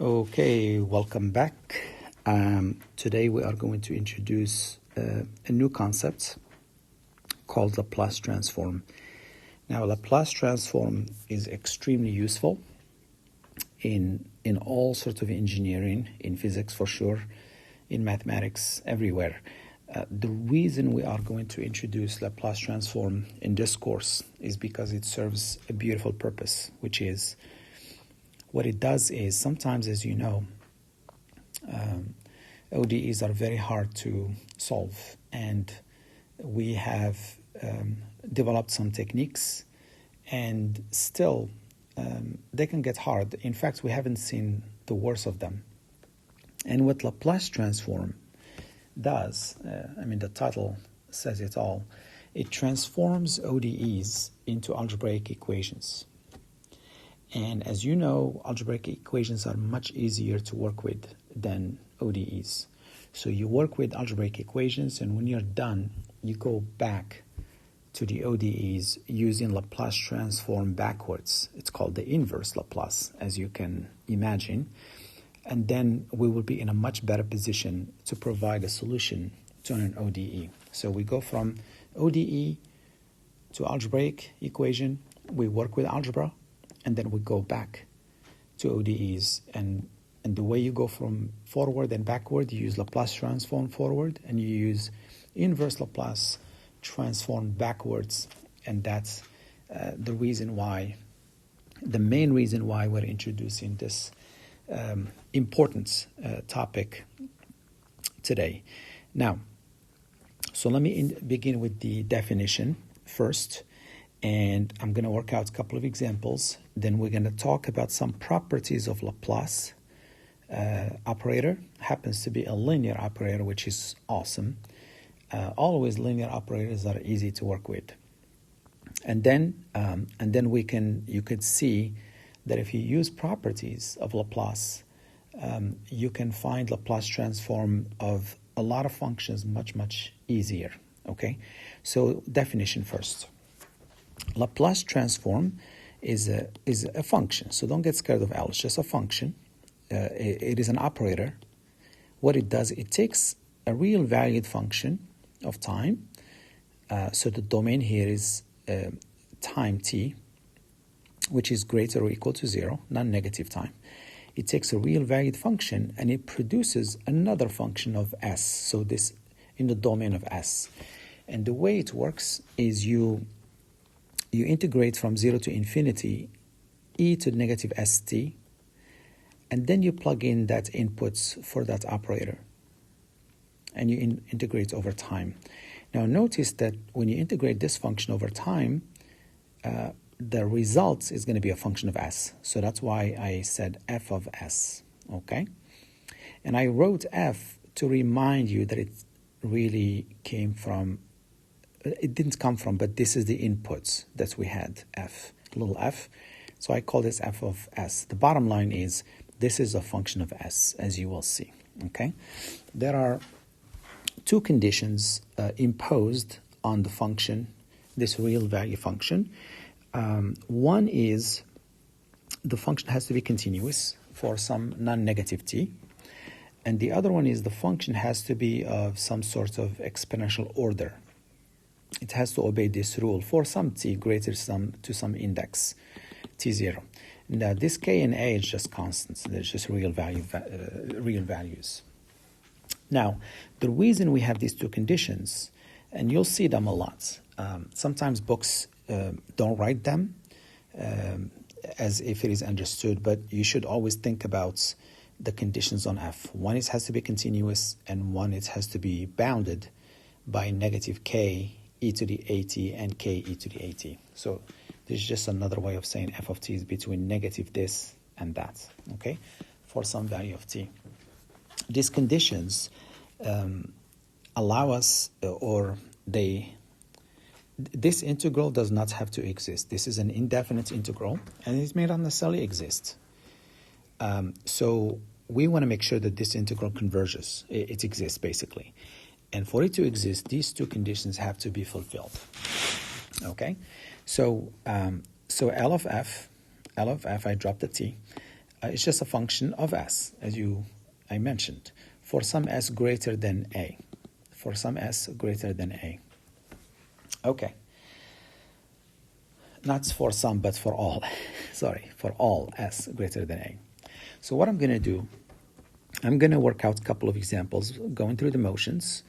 Okay, welcome back. Today we are going to introduce a new concept called Laplace Transform. Now, Laplace Transform is extremely useful in all sorts of engineering, in physics for sure, in mathematics, everywhere. The reason we are going to introduce Laplace Transform in this course is because it serves a beautiful purpose, which is what it does is sometimes, as you know, ODEs are very hard to solve, and we have developed some techniques, and still they can get hard. In fact, we haven't seen the worst of them. And what Laplace Transform does, the title says it all, it transforms ODEs into algebraic equations. And as you know, algebraic equations are much easier to work with than ODEs. So you work with algebraic equations, and when you're done, you go back to the ODEs using Laplace Transform backwards. It's called the inverse Laplace, as you can imagine. And then we will be in a much better position to provide a solution to an ODE. So we go from ODE to algebraic equation, we work with algebra, and then we go back to ODEs. And the way you go from forward and backward, you use Laplace Transform forward, and you use inverse Laplace Transform backwards. And that's the main reason why we're introducing this important topic today. Now, so let me begin with the definition first. And I'm going to work out a couple of examples. Then we're going to talk about some properties of Laplace operator. Happens to be a linear operator, which is awesome. Always linear operators are easy to work with. And then you could see that if you use properties of Laplace, you can find Laplace transform of a lot of functions much easier. Okay, so definition first. Laplace transform is a function, so don't get scared of L. It's just a function. It is an operator. What it does, it takes a real valued function of time. So the domain here is time t, which is greater or equal to 0, non-negative time. It takes a real valued function and it produces another function of s. So this in the domain of s. And the way it works is you integrate from 0 to infinity e to the negative st, and then you plug in that inputs for that operator, and you integrate over time. Now notice that when you integrate this function over time, the result is going to be a function of s. So that's why I said f of s, okay? And I wrote f to remind you that it really came from, it didn't come from, but this is the inputs that we had, f, little f. So I call this f of s. The bottom line is this is a function of s, as you will see, okay? There are two conditions imposed on the function, this real value function. One is the function has to be continuous for some non-negative t. And the other one is the function has to be of some sort of exponential order. It has to obey this rule for some t greater to some index, t0. Now, this k and a is just constants. They're just real values. Now, the reason we have these two conditions, and you'll see them a lot. Sometimes books don't write them as if it is understood, but you should always think about the conditions on f. One, it has to be continuous, and one, it has to be bounded by negative k e to the at and k e to the at. So this is just another way of saying f of t is between negative this and that, okay, for some value of t. These conditions allow us, this integral does not have to exist. This is an indefinite integral, and it may not necessarily exist. So we want to make sure that this integral converges. It exists, basically. And for it to exist, these two conditions have to be fulfilled. Okay? So L of f, I dropped the t, it's just a function of s, as I mentioned, for some s greater than a. For some s greater than a. Okay. Not for some, but for all. Sorry, for all s greater than a. So what I'm going to do, I'm going to work out a couple of examples, going through the motions,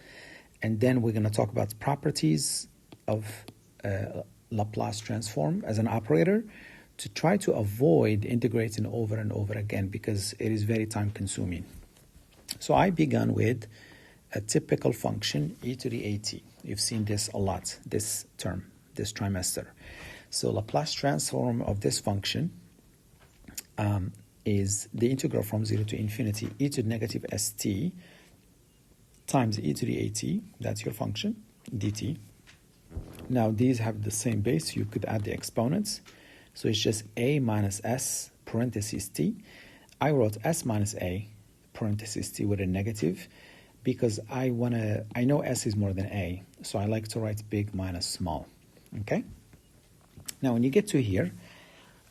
and then we're going to talk about properties of Laplace transform as an operator to try to avoid integrating over and over again because it is very time consuming. So I began with a typical function e to the at. You've seen this a lot this term, this trimester. So Laplace transform of this function is the integral from 0 to infinity e to the negative st times e to the at, that's your function, dt. Now these have the same base, you could add the exponents. So it's just a minus s parentheses t. I wrote s minus a parentheses t with a negative because I know s is more than a, so I like to write big minus small, okay? Now when you get to here,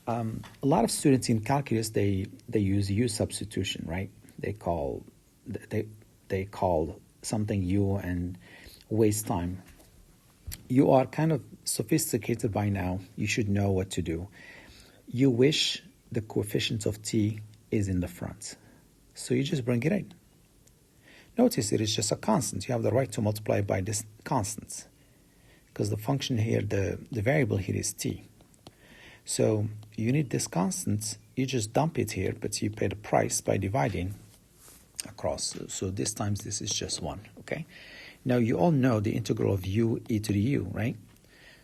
a lot of students in calculus, they use U-Substitution, right? They call something U and waste time. You are kind of sophisticated by now. You should know what to do. You wish the coefficient of t is in the front, so you just bring it in. Notice it is just a constant. You have the right to multiply by this constant because the function here, the variable here is t. So you need this constant, you just dump it here, but you pay the price by dividing across. So this times this is just 1, okay? Now you all know the integral of u e to the u, right?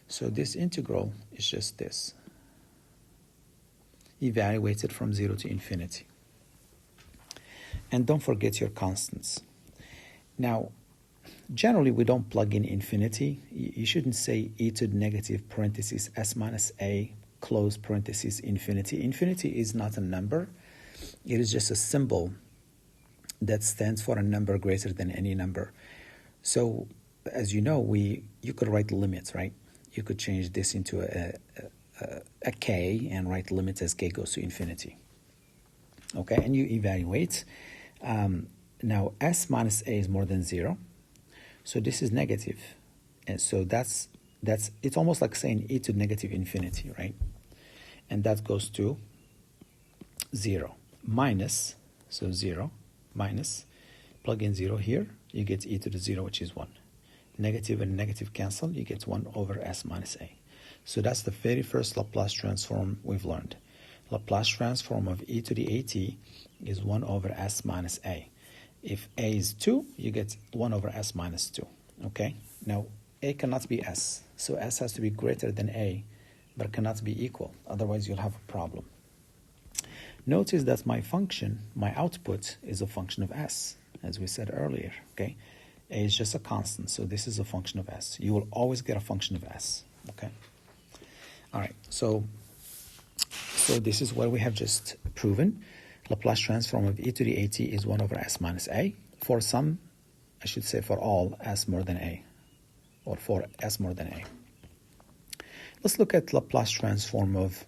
So this integral is just this, evaluated from 0 to infinity. And don't forget your constants. Now, generally we don't plug in infinity. You shouldn't say e to the negative parentheses s minus a close parentheses infinity. Infinity is not a number. It is just a symbol that stands for a number greater than any number. So, as you know, you could write limits, right? You could change this into a k and write limits as k goes to infinity. Okay, and you evaluate. Now, s minus a is more than 0. So this is negative. And so that's it's almost like saying e to negative infinity, right? And that goes to 0 minus, so 0 minus, plug in 0 here, you get e to the 0, which is 1. Negative and negative cancel, you get 1 over s minus a. So that's the very first Laplace transform we've learned. Laplace transform of e to the at is 1 over s minus a. If a is 2, you get 1 over s minus 2, okay? Now, a cannot be s, so s has to be greater than a, but cannot be equal, otherwise you'll have a problem. Notice that my function, my output, is a function of s, as we said earlier, okay? A is just a constant, so this is a function of s. You will always get a function of s, okay? All right, so this is what we have just proven. Laplace transform of e to the at is 1 over s minus a. For some, I should say for all, s more than a, or for s more than a. Let's look at Laplace transform of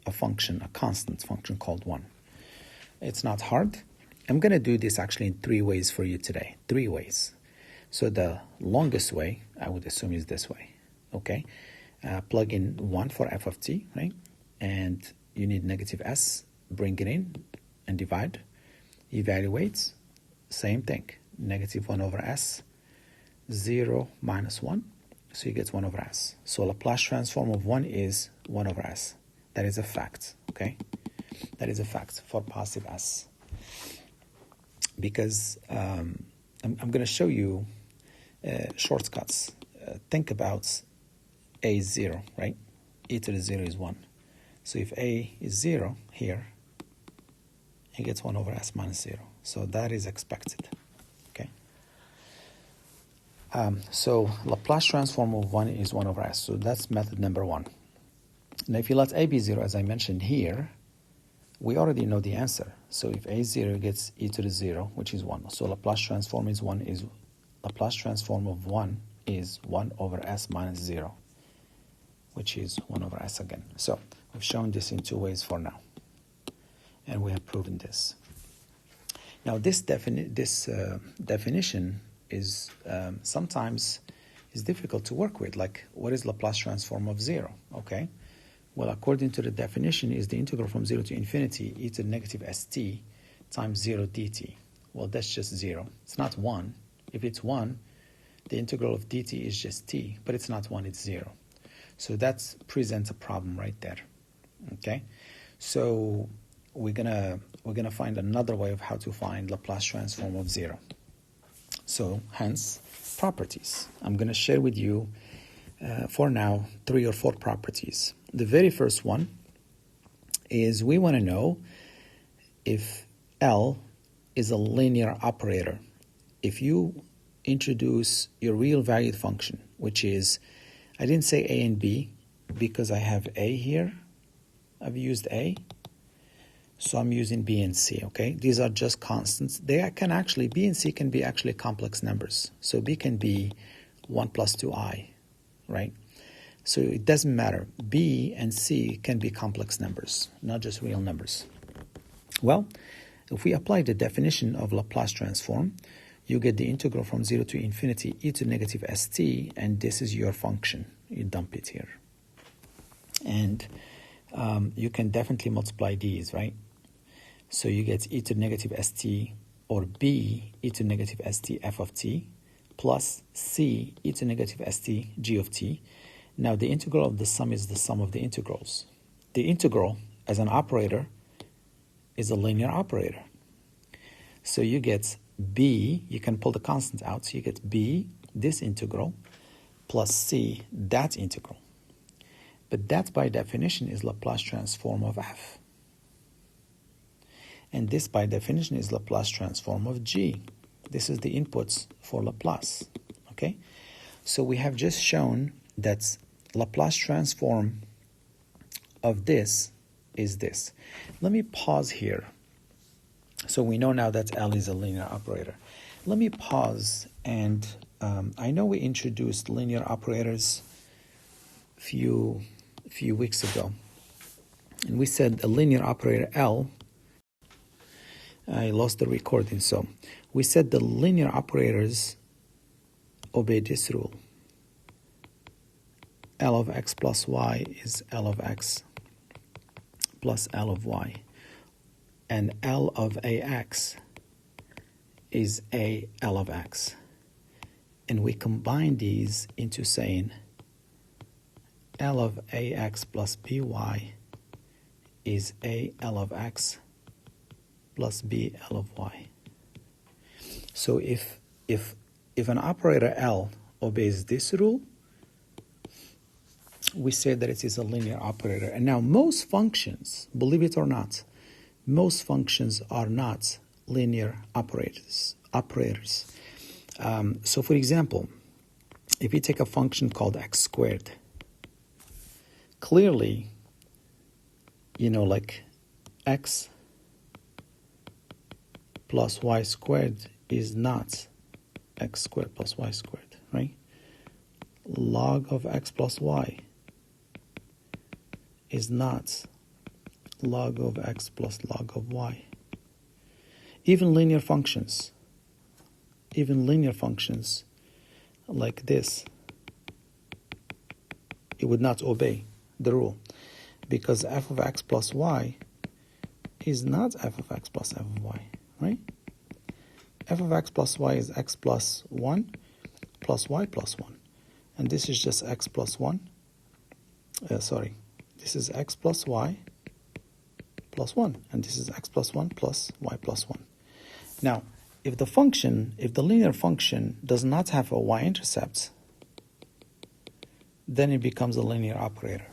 a function, a constant function called 1. It's not hard. I'm going to do this actually in 3 ways for you today. 3 ways. So the longest way, I would assume, is this way. Okay? Plug in 1 for f of t, right? And you need negative s, bring it in and divide. Evaluate, same thing. Negative 1 over s, 0 minus 1. So you get 1 over s. So Laplace transform of 1 is 1 over s. That is a fact, okay? That is a fact for positive s. Because I'm going to show you shortcuts. Think about a is 0, right? E to the 0 is 1. So if a is 0 here, it gets 1 over s minus 0. So that is expected, okay? So Laplace transform of 1 is 1 over s. So that's method number 1. Now if you let a be 0, as I mentioned here, we already know the answer. So if a is 0, it gets e to the 0, which is 1. So Laplace transform of 1 is 1 over s minus 0, which is 1 over s again. So we've shown this in 2 ways for now. And we have proven this. Now, this definition is sometimes is difficult to work with. Like, what is Laplace transform of 0? Okay. Well, according to the definition, is the integral from 0 to infinity e to the negative st times 0 dt. Well, that's just 0. It's not 1. If it's 1, the integral of dt is just t, but it's not 1, it's 0. So that presents a problem right there. Okay? So we're gonna find another way of how to find Laplace transform of 0. So hence properties. I'm gonna share with you for now 3 or 4 properties. The very first one is we want to know if L is a linear operator. If you introduce your real valued function, which is, I didn't say A and B because I have A here. I've used A. So I'm using B and C, okay? These are just constants. They can actually, B and C can be actually complex numbers. So B can be 1 plus 2i, right? So it doesn't matter. B and C can be complex numbers, not just real numbers. Well, if we apply the definition of Laplace transform, you get the integral from 0 to infinity e to negative st, and this is your function. You dump it here. And you can definitely multiply these, right? So you get e to negative st, or b e to negative st f of t, plus c e to negative st g of t. Now the integral of the sum is the sum of the integrals. The integral, as an operator, is a linear operator. So you get b, you can pull the constant out, so you get b, this integral, plus c, that integral. But that, by definition, is Laplace transform of f. And this, by definition, is Laplace transform of g. This is the inputs for Laplace, okay? So we have just shown that Laplace transform of this is this. Let me pause here. So we know now that L is a linear operator. Let me pause, and I know we introduced linear operators a few weeks ago. And we said a linear operator L, I lost the recording, so we said the linear operators obey this rule. L of x plus y is L of x plus L of y. And L of ax is a L of x. And we combine these into saying L of ax plus by is a L of x plus b L of y. So if an operator L obeys this rule, we say that it is a linear operator. And now most functions, believe it or not, most functions are not linear operators. So for example, if you take a function called x squared, clearly, like x plus y squared is not x squared plus y squared, right? Log of x plus y is not log of x plus log of y. Even linear functions like this, it would not obey the rule, because f of x plus y is not f of x plus f of y, right? F of x plus y is x plus 1 plus y plus 1. And this is just x plus 1. This is x plus y plus 1. And this is x plus 1 plus y plus 1. Now, if the linear function does not have a y-intercept, then it becomes a linear operator.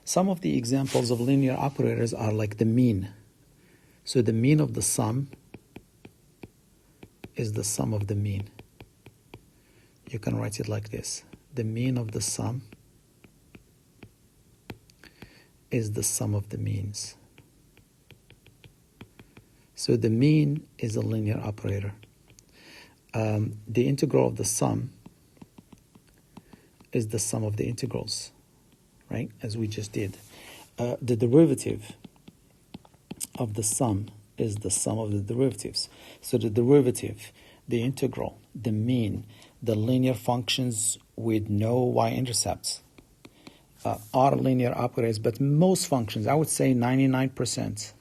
Some of the examples of linear operators are like the mean. So the mean of the sum is the sum of the mean. You can write it like this. The mean of the sum is the sum of the means. So the mean is a linear operator. The integral of the sum is the sum of the integrals, right? As we just did. The derivative of the sum is the sum of the derivatives. So the derivative, the integral, the mean, the linear functions with no y-intercepts are linear operators, but most functions, I would say 99%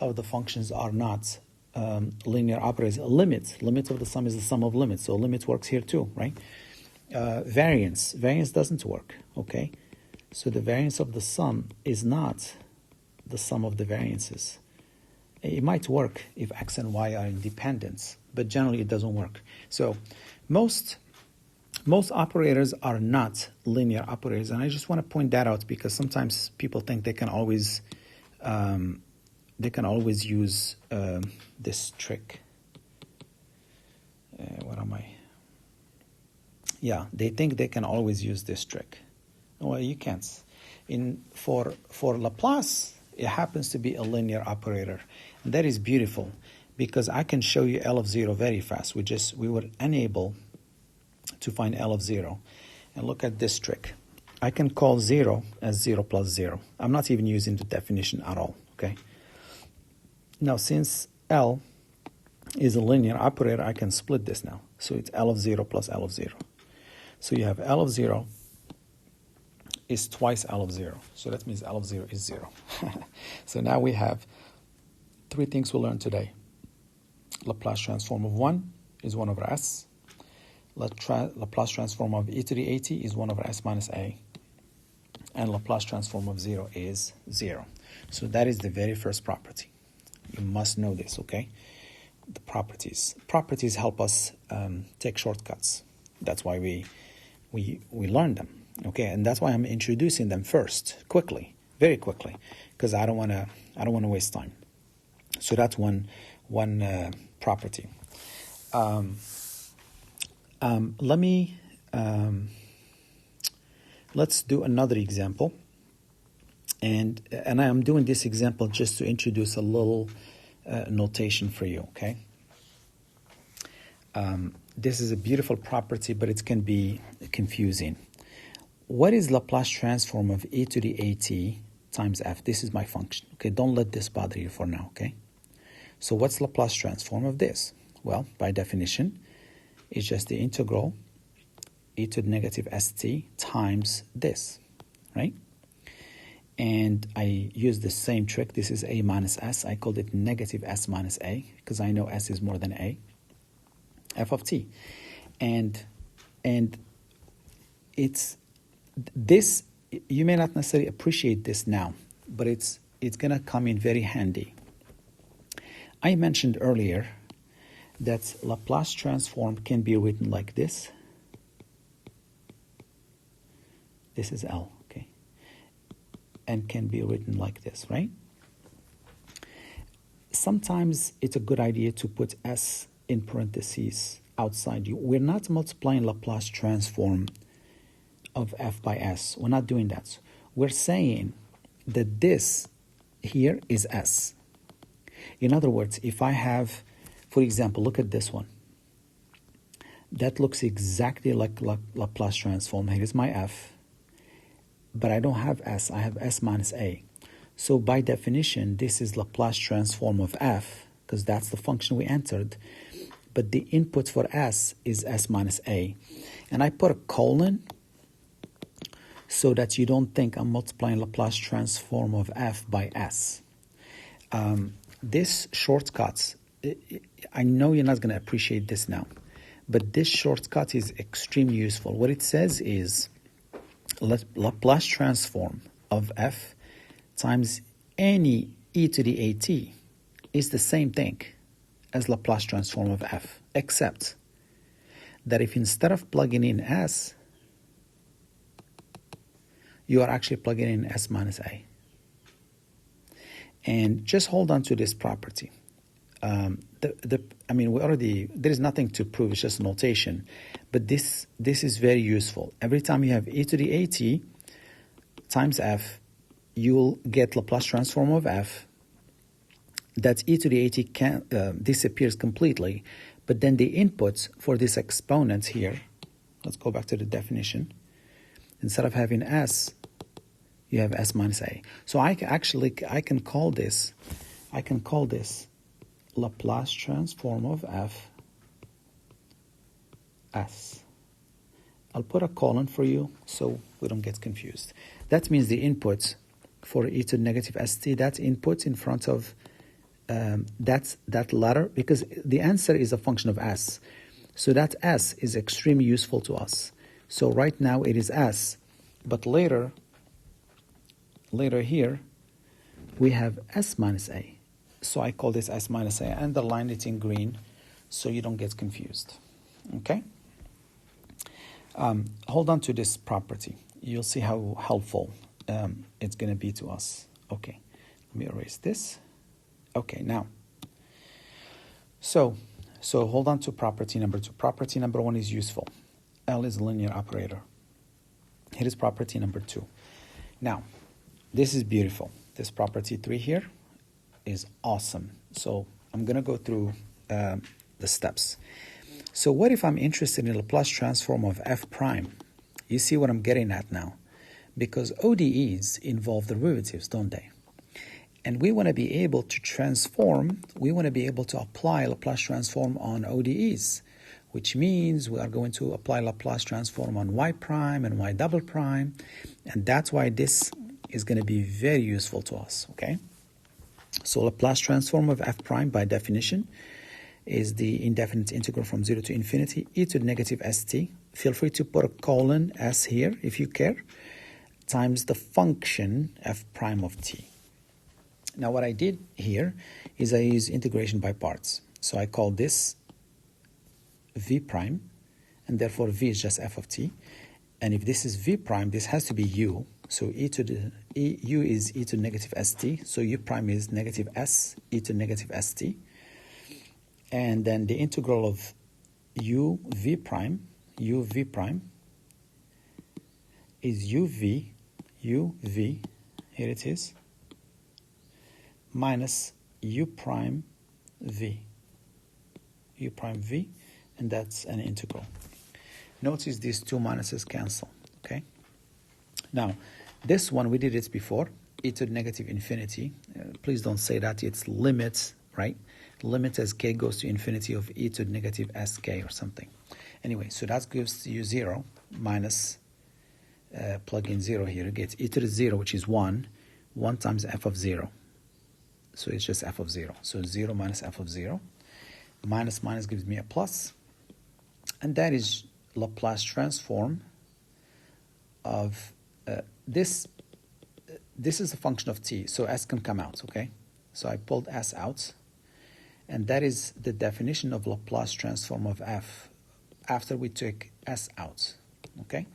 of the functions are not linear operators. Limit of the sum is the sum of limits, so limit works here too, right? Variance doesn't work, okay? So the variance of the sum is not the sum of the variances. It might work if x and y are independent, but generally it doesn't work. So most operators are not linear operators, and I just want to point that out because sometimes people think they can always use this trick. Yeah, they think they can always use this trick. Well, you can't. For Laplace, it happens to be a linear operator. And that is beautiful because I can show you L of 0 very fast. We were unable to find L of 0. And look at this trick. I can call 0 as 0 plus 0. I'm not even using the definition at all, okay? Now, since L is a linear operator, I can split this now. So it's L of 0 plus L of 0. So you have L of 0 is twice L of 0. So that means L of 0 is 0. So now we have three things we learned today. Laplace transform of 1 is 1 over s. Laplace transform of e to the at is 1 over s minus a. And Laplace transform of 0 is 0. So that is the very first property. You must know this, okay? The properties. Properties help us take shortcuts. That's why we learn them, okay? And that's why I'm introducing them first, quickly, very quickly, because I don't want to waste time. So that's one property. Let's do another example. And I am doing this example just to introduce a little notation for you, okay? This is a beautiful property, but it can be confusing. What is Laplace transform of e to the at times f? This is my function, okay? Don't let this bother you for now, okay? So what's Laplace transform of this? Well, by definition, it's just the integral e to the negative st times this, right? And I use the same trick. This is a minus s. I called it negative s minus a because I know s is more than a. F of t. And it's this, you may not necessarily appreciate this now, but it's going to come in very handy. I mentioned earlier that Laplace transform can be written like this. This is L, okay? And can be written like this, right? Sometimes it's a good idea to put s in parentheses outside you. We're not multiplying Laplace transform of f by s. We're not doing that. We're saying that this here is s. In other words, if I have, for example, look at this one. That looks exactly like Laplace transform. Here is my f. But I don't have s. I have s minus a. So by definition, this is Laplace transform of f, because that's the function we entered. But the input for s is s minus a. And I put a colon so that you don't think I'm multiplying Laplace transform of f by s. This shortcut, I know you're not going to appreciate this now, but this shortcut is extremely useful. What it says is Laplace transform of f times any e to the at is the same thing as Laplace transform of f, except that if instead of plugging in s, you are actually plugging in s minus a. And just hold on to this property. There is nothing to prove, it's just notation. But this is very useful. Every time you have e to the at times f, you'll get Laplace transform of f. That e to the at disappears completely. But then the inputs for this exponent here, let's go back to the definition. Instead of having s, you have s minus a. So I can call this Laplace transform of f s. I'll put a colon for you so we don't get confused. That means the input for e to the negative st, that's input in front of that letter, because the answer is a function of s. So that s is extremely useful to us. So right now it is s, but later here we have s minus a. So I call this s minus a, and underline it in green so you don't get confused. Okay? Hold on to this property. You'll see how helpful it's going to be to us. Okay, let me erase this. Okay, now, so hold on to property number 2. Property number 1 is useful. L is a linear operator. Here is property number 2. Now, this is beautiful. This property 3 here is awesome. So I'm going to go through the steps. So what if I'm interested in the Laplace transform of f prime? You see what I'm getting at now? Because ODEs involve derivatives, don't they? And we want to be able to transform, we want to be able to apply Laplace transform on ODEs, which means we are going to apply Laplace transform on y prime and y double prime, and that's why this is going to be very useful to us, okay? So Laplace transform of f prime, by definition, is the indefinite integral from 0 to infinity, e to the negative st. Feel free to put a colon s here if you care, times the function f prime of t. Now what I did here is I use integration by parts. So I call this v prime, and therefore v is just f of t. And if this is v prime, this has to be u. So u is e to the negative st. So u prime is negative s e to the negative st. And then the integral of u v prime is uv, here it is, minus u prime v, and that's an integral. Notice these two minuses cancel, okay? Now, this one, we did it before, e to the negative infinity. Please don't say that, it's limits, right? Limit as k goes to infinity of e to the negative sk or something. Anyway, so that gives you 0 minus, plug in 0 here, you get e to the 0, which is 1 times f of 0. So it's just f of 0. So 0 minus f of 0. Minus gives me a plus. And that is Laplace transform of this. This is a function of t, so s can come out, okay? So I pulled s out. And that is the definition of Laplace transform of f after we took s out, okay?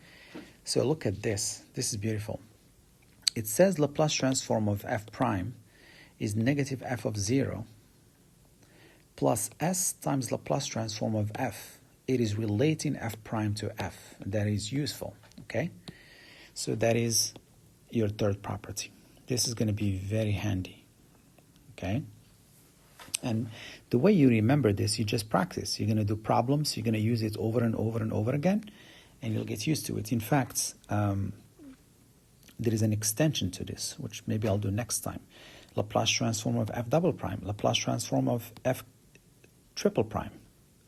So look at this. This is beautiful. It says Laplace transform of f prime is negative f of 0 plus s times Laplace transform of f. It is relating f prime to f. That is useful, okay? So that is your third property. This is going to be very handy, okay? And the way you remember this, you just practice. You're going to do problems. You're going to use it over and over and over again, and you'll get used to it. In fact, there is an extension to this, which maybe I'll do next time. Laplace transform of f double prime, Laplace transform of f triple prime,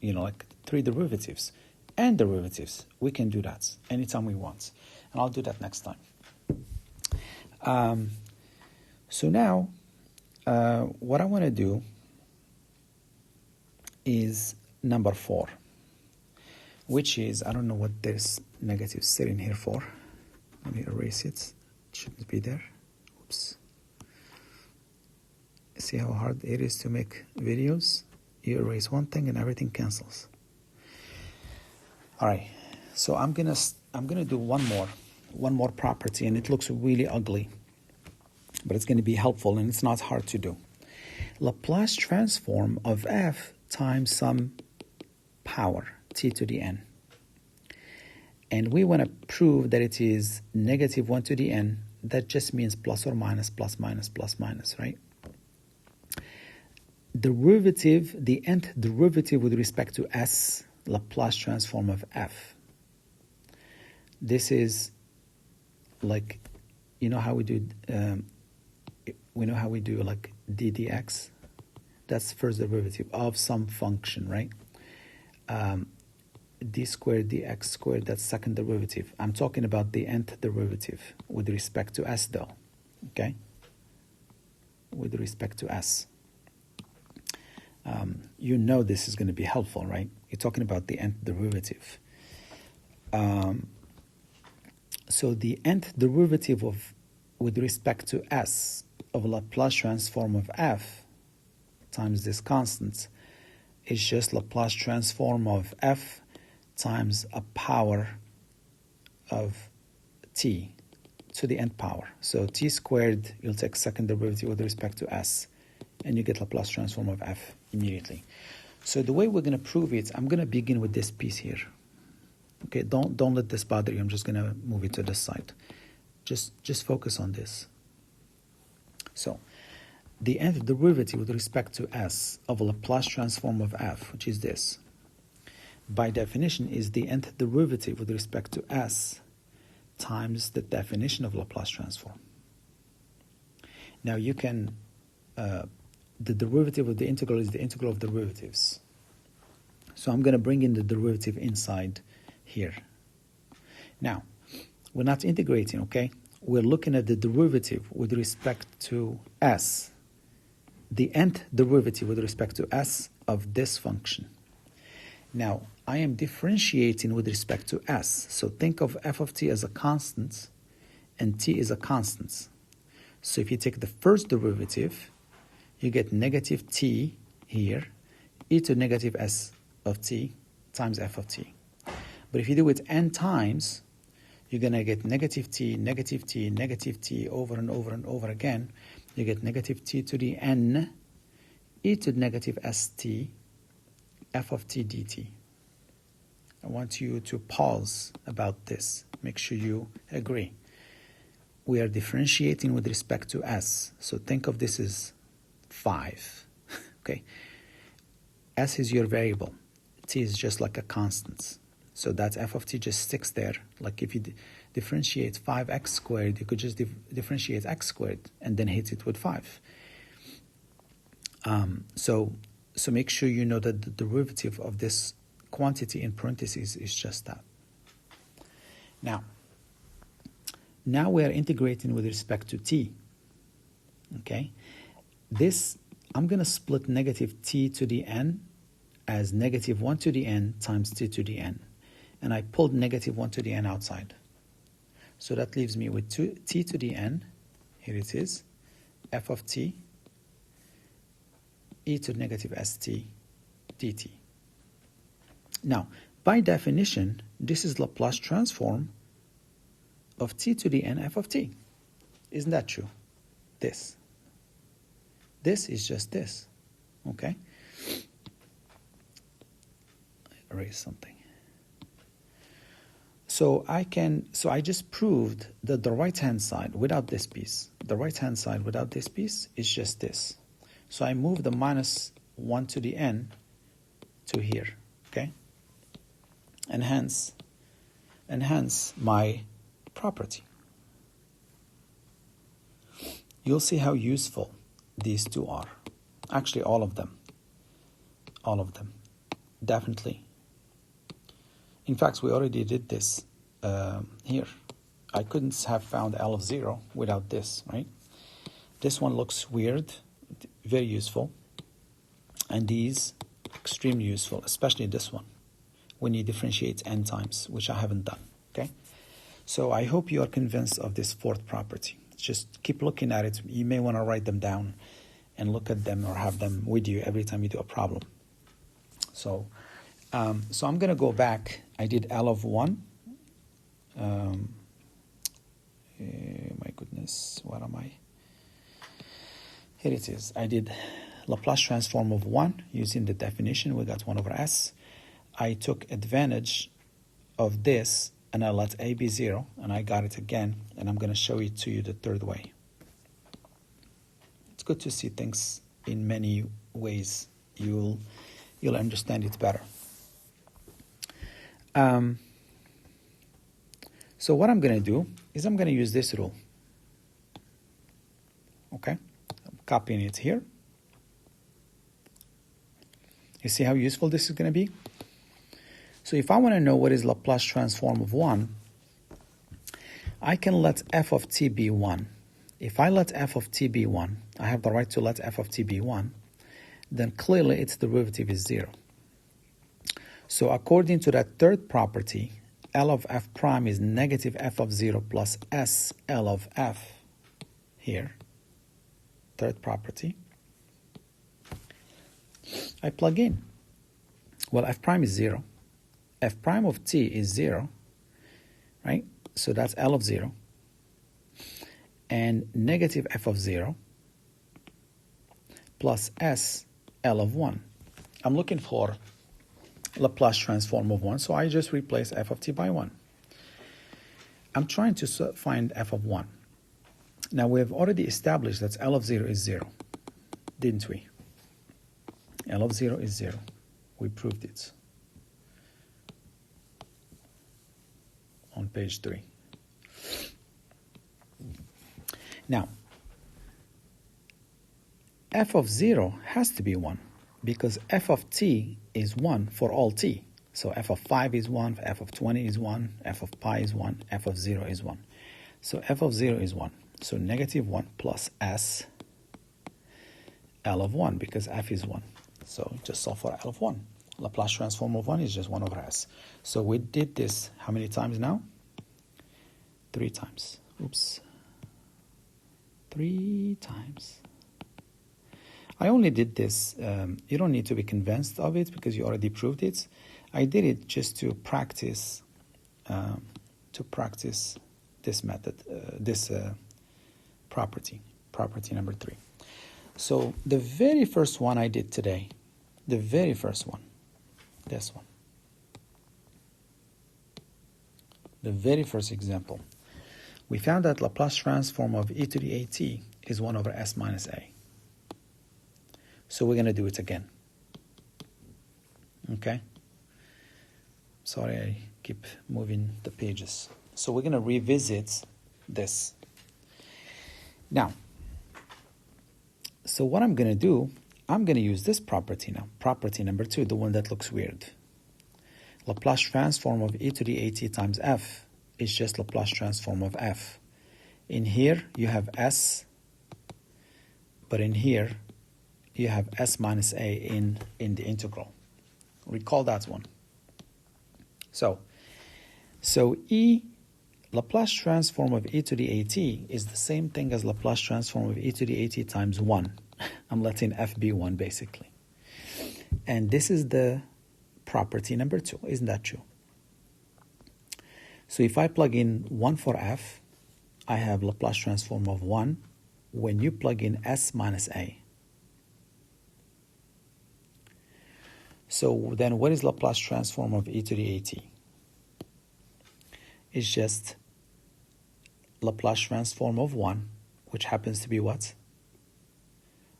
like 3 derivatives and derivatives. We can do that anytime we want, and I'll do that next time. So now, what I want to do is number 4, which is, I don't know what this negative sitting here for. Let me erase it. It shouldn't be there. Oops. See how hard it is to make videos? You erase one thing and everything cancels. All right. So I'm gonna do one more property, and it looks really ugly, but it's going to be helpful and it's not hard to do. Laplace transform of f times some power, t to the n. And we want to prove that it is negative 1 to the n. That just means plus or minus, plus minus, right? Derivative, the nth derivative with respect to s, Laplace transform of f. This is like you know how we do, we know how we do like d dx? That's first derivative of some function, right? D squared dx squared, that's second derivative. I'm talking about the nth derivative with respect to s though, okay? With respect to s. You know this is going to be helpful, right? You're talking about the nth derivative. So the nth derivative of, with respect to s, of Laplace transform of f times this constant is just Laplace transform of f times a power of t to the nth power. So t squared, you'll take second derivative with respect to s, and you get Laplace transform of f immediately. So the way we're going to prove it, I'm going to begin with this piece here. Okay, don't let this bother you. I'm just going to move it to this side. Just focus on this. So the nth derivative with respect to s of a Laplace transform of f, which is this, by definition is the nth derivative with respect to s times the definition of Laplace transform. Now you can, the derivative of the integral is the integral of derivatives. So I'm going to bring in the derivative inside here. Now, we're not integrating, okay? We're looking at the derivative with respect to s, the nth derivative with respect to s of this function. Now, I am differentiating with respect to s. So think of f of t as a constant and t is a constant. So if you take the first derivative, you get negative t here, e to negative s of t times f of t. But if you do it n times, you're going to get negative t, negative t, negative t over and over and over again. You get negative t to the n, e to negative st, f of t dt. I want you to pause about this. Make sure you agree. We are differentiating with respect to s. So think of this as 5. Okay. S is your variable. T is just like a constant. So that f of t just sticks there. Like if you differentiate 5x squared, you could just differentiate x squared and then hit it with 5. So make sure you know that the derivative of this quantity in parentheses is just that. Now we are integrating with respect to t. Okay? This, I'm going to split negative t to the n as negative 1 to the n times t to the n. And I pulled negative 1 to the n outside. So that leaves me with t to the n, here it is, f of t, e to negative st dt. Now, by definition, this is Laplace transform of t to the n f of t. Isn't that true? This is just this, okay? Erase something. So I just proved that the right-hand side without this piece, is just this. So I move the minus 1 to the n to here, okay? And hence my property. You'll see how useful these two are. Actually, all of them, definitely. In fact, we already did this here. I couldn't have found L of 0 without this, right? This one looks weird, very useful. And these, extremely useful, especially this one, when you differentiate n times, which I haven't done, okay? So I hope you are convinced of this fourth property. Just keep looking at it. You may want to write them down and look at them or have them with you every time you do a problem. So I'm going to go back. I did L of 1. My goodness, what am I? Here it is. I did Laplace transform of 1 using the definition. We got 1 over s. I took advantage of this and I let a be 0 and I got it again, and I'm going to show it to you the third way. It's good to see things in many ways. You'll understand it better. So what I'm going to do is I'm going to use this rule. okay? I'm copying it here. You see how useful this is going to be? So if I want to know what is Laplace transform of 1, I can let f of t be 1. If I let f of t be 1, I have the right to let f of t be 1, then clearly its derivative is 0. So according to that third property, L of f prime is negative f of 0 plus s L of f here, third property. I plug in. Well, f prime is 0. F prime of t is 0, right? So that's L of 0. And negative f of 0 plus s L of 1. I'm looking for Laplace transform of 1, so I just replace f of t by 1. I'm trying to find f of 1. Now, we have already established that L of 0 is 0, didn't we? L of 0 is 0. We proved it on page 3. Now, f of 0 has to be 1 because f of t is 1 for all t. So f of 5 is 1, f of 20 is 1, f of pi is 1, f of 0 is 1. So f of 0 is 1. So negative 1 plus s L of 1 because f is 1. So just solve for L of 1. Laplace transform of 1 is just 1 over s. So we did this how many times now? 3 times. Oops. 3 times. I only did this. You don't need to be convinced of it because you already proved it. I did it just to practice this method, this property number 3. So the very first one I did today, the very first one, this one, the very first example, we found that Laplace transform of e to the at is 1 over s minus a. So we're going to do it again. Okay? Sorry, I keep moving the pages. So we're going to revisit this. Now, so what I'm going to do, I'm going to use this property now. Property number 2, the one that looks weird. Laplace transform of e to the at times f is just Laplace transform of f. In here, you have s, but in here, you have s minus a in the integral. Recall that one. So Laplace transform of e to the at is the same thing as Laplace transform of e to the at times 1. I'm letting f be 1 basically. And this is the property number 2. Isn't that true? So if I plug in 1 for f, I have Laplace transform of 1 when you plug in s minus a. So then what is Laplace transform of e to the at? It's just Laplace transform of 1, which happens to be what?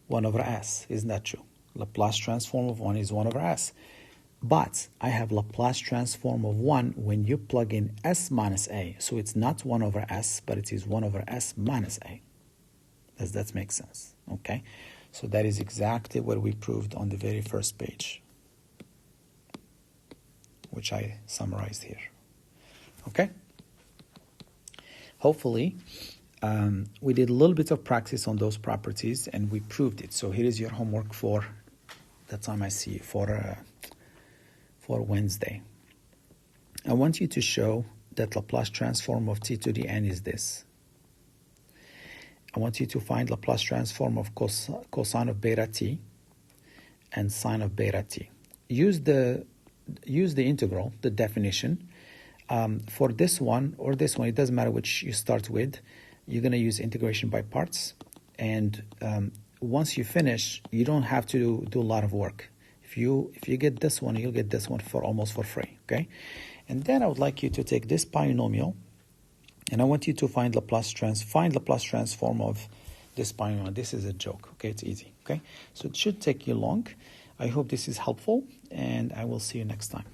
1 over s. Isn't that true? Laplace transform of 1 is 1 over s. But I have Laplace transform of 1 when you plug in s minus a. So it's not 1 over s, but it is 1 over s minus a. Does that make sense? Okay? So that is exactly what we proved on the very first page, which I summarized here. Okay? Hopefully, we did a little bit of practice on those properties and we proved it. So here is your homework for the time I see you for Wednesday. I want you to show that Laplace transform of t to the n is this. I want you to find Laplace transform of cosine of beta t and sine of beta t. Use the integral, the definition. For this one or this one, it doesn't matter which you start with. You're going to use integration by parts. And once you finish, you don't have to do a lot of work. If you get this one, you'll get this one for almost for free. Okay? And then I would like you to take this binomial, and I want you to find Laplace transform of this binomial. This is a joke. Okay? It's easy. Okay? So it should take you long. I hope this is helpful, and I will see you next time.